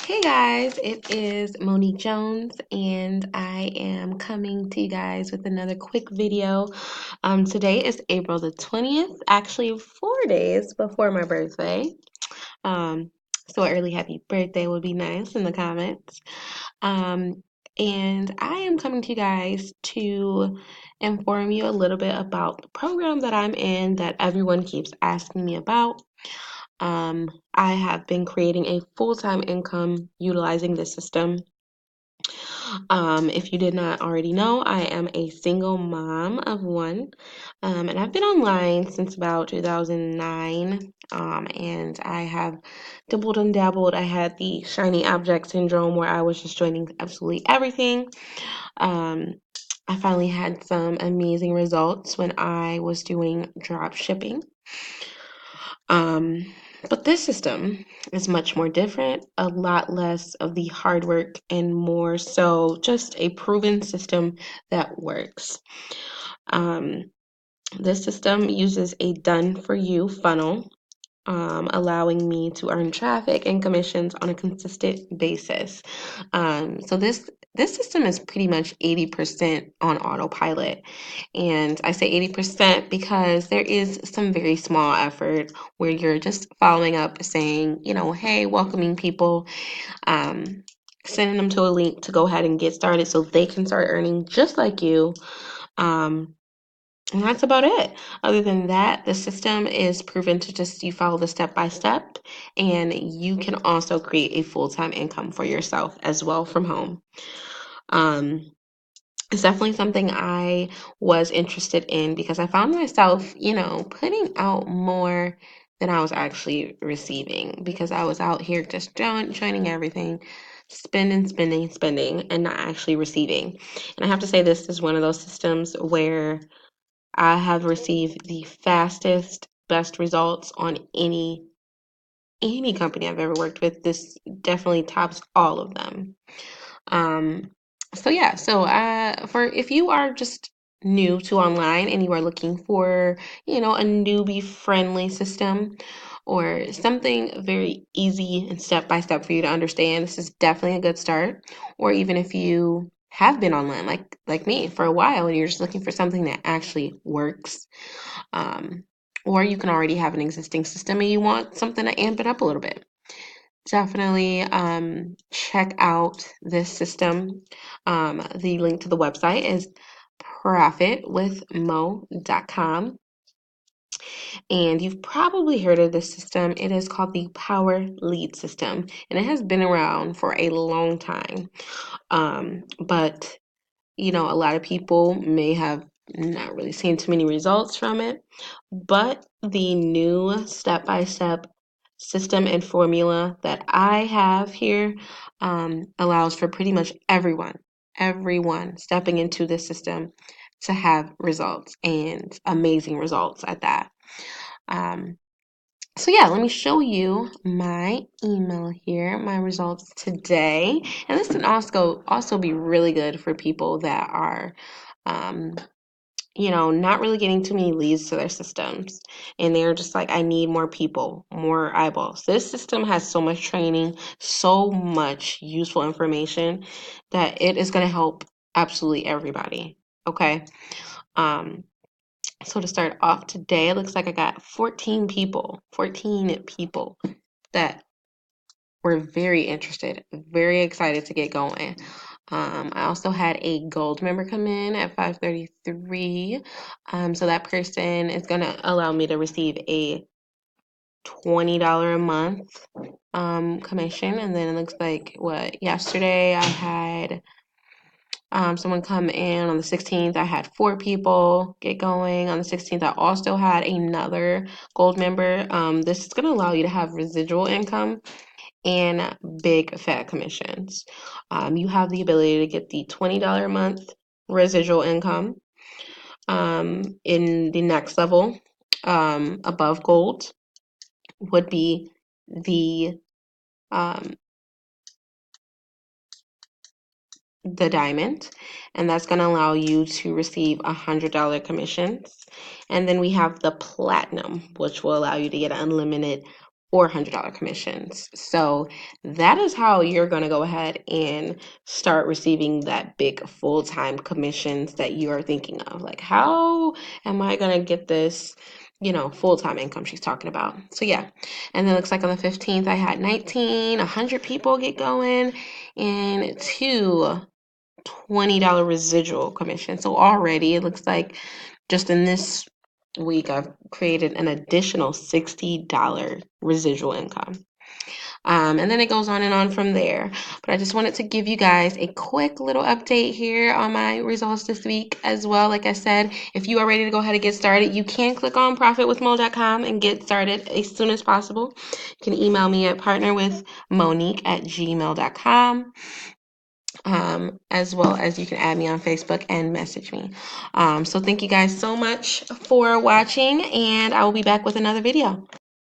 Hey guys, it is Monique Jones, and I am coming to you guys with another quick video. Today is April the 20th, actually 4 days before my birthday. Um, so an early happy birthday would be nice in the comments. Um, and I am coming to you guys to inform you a little bit about the program that I'm in that everyone keeps asking me about. I have been creating a full-time income utilizing this system. If you did not already know, I am a single mom of one, and I've been online since about 2009, and I have dabbled and dabbled. I had the shiny object syndrome where I was just joining absolutely everything. Um, I finally had some amazing results when I was doing drop shipping. Um, but this system is much more different, a lot less of the hard work and more so just a proven system that works. Um, this system uses a done for you funnel, allowing me to earn traffic and commissions on a consistent basis. So this system is pretty much 80% on autopilot. And I say 80% because there is some very small effort where you're just following up saying, hey, welcoming people, sending them to a link to go ahead and get started so they can start earning just like you. And that's about it. Other than that, the system is proven to just you follow the step by step, and you can also create a full-time income for yourself as well from home. It's definitely something I was interested in because I found myself, putting out more than I was actually receiving because I was out here just joining everything, spending, and not actually receiving. And I have to say, this is one of those systems where I have received the fastest, best results on any company I've ever worked with. This definitely tops all of them. So for if you are just new to online and you are looking for, a newbie friendly system or something very easy and step by step for you to understand, this is definitely a good start. Or even if you have been online like me for a while and you're just looking for something that actually works, um, or you can already have an existing system and you want something to amp it up a little bit. Definitely check out this system. The link to the website is profitwithmo.com. And you've probably heard of this system. It is called the Power Lead System, and it has been around for a long time. But a lot of people may have not really seen too many results from it, but the new step-by-step system and formula that I have here allows for pretty much everyone stepping into this system to have results and amazing results at that. Um, so yeah, let me show you my email here, my results today. And this can also be really good for people that are not really getting too many leads to their systems. And they're just like, I need more people, more eyeballs. This system has so much training, so much useful information that it is going to help absolutely everybody. Okay. So to start off today, it looks like I got 14 people that were very interested, very excited to get going. I also had a gold member come in at 533. So that person is going to allow me to receive a $20 a month commission. And then it looks like yesterday I had someone come in on the 16th. I had 4 people get going. On the 16th, I also had another gold member. This is going to allow you to have residual income and big fat commissions. You have the ability to get the $20 a month residual income. In the next level, above gold, would be um, the diamond, and that's going to allow you to receive $100 commissions. And then we have the platinum, which will allow you to get unlimited or $100 commissions. So that is how you're going to go ahead and start receiving that big full-time commissions that you are thinking of. Like, how am I going to get this, full-time income she's talking about? So yeah. And then it looks like on the 15th, I had 100 people get going and two $20 residual commission. So already it looks like just in this week, I've created an additional $60 residual income. And then it goes on and on from there. But I just wanted to give you guys a quick little update here on my results this week as well. Like I said, if you are ready to go ahead and get started, you can click on profitwithmo.com and get started as soon as possible. You can email me at partnerwithmonique@gmail.com. As well as you can add me on Facebook and message me. So thank you guys so much for watching, and I will be back with another video.